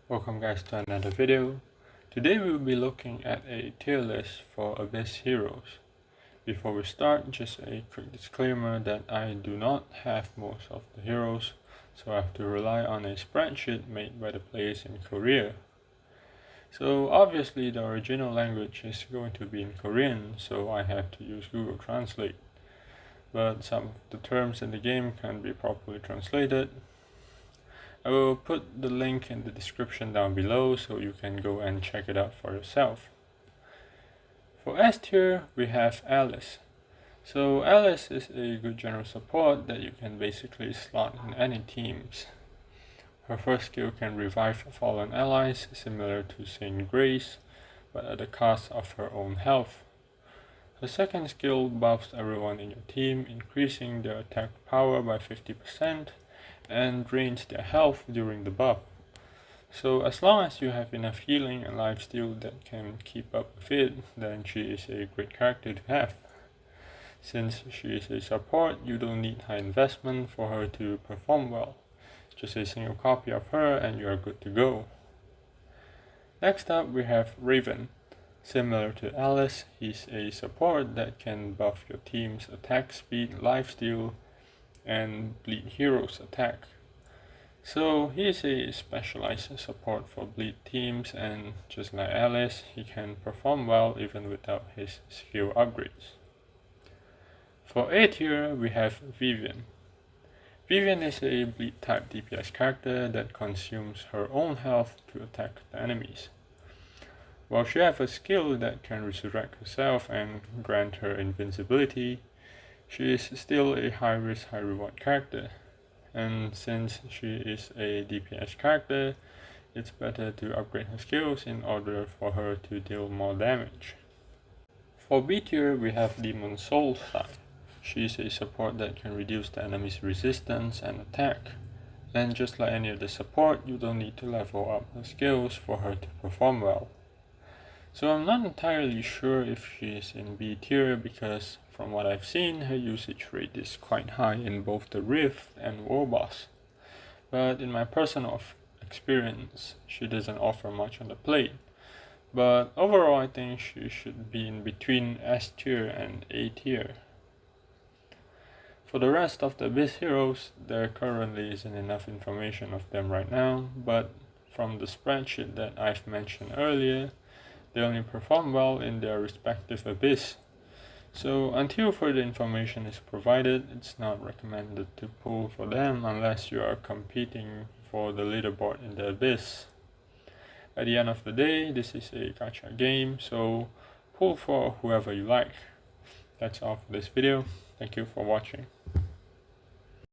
Welcome guys to another video. Today we will be looking at a tier list for Abyss heroes. Before we start, just a quick disclaimer that I do not have most of the heroes, so I have to rely on a spreadsheet made by the players in Korea. So obviously the original language is going to be in Korean, so I have to use Google Translate. But some of the terms in the game can be properly translated. I will put the link in the description down below so you can go and check it out for yourself. For S tier, we have Alice. So Alice is a good general support that you can basically slot in any teams. Her first skill can revive fallen allies, similar to Saint Grace, but at the cost of her own health. Her second skill buffs everyone in your team, increasing their attack power by 50%. And drains their health during the buff. So as long as you have enough healing and lifesteal that can keep up with it, then she is a great character to have. Since she is a support, you don't need high investment for her to perform well. Just a single copy of her and you are good to go. Next up we have Raven. Similar to Alice, he's a support that can buff your team's attack speed, lifesteal, and bleed heroes attack. So he is a specialized support for bleed teams, and just like Alice, he can perform well even without his skill upgrades. For A tier, we have Vivian. Vivian is a bleed type DPS character that consumes her own health to attack the enemies. While she has a skill that can resurrect herself and grant her invincibility, she is still a high-risk, high-reward character, and since she is a DPS character, it's better to upgrade her skills in order for her to deal more damage. For B tier, we have Demon Soulside. She is a support that can reduce the enemy's resistance and attack, and just like any other support, you don't need to level up her skills for her to perform well. So I'm not entirely sure if she is in B tier because from what I've seen, her usage rate is quite high in both the Rift and World Boss. But in my personal experience, she doesn't offer much on the plate. But overall, I think she should be in between S tier and A tier. For the rest of the Abyss heroes, there currently isn't enough information of them right now, but from the spreadsheet that I've mentioned earlier, they only perform well in their respective Abyss. So until further information is provided, it's not recommended to pull for them unless you are competing for the leaderboard in the Abyss. At the end of the day, this is a gacha game, so pull for whoever you like. That's all for this video. Thank you for watching.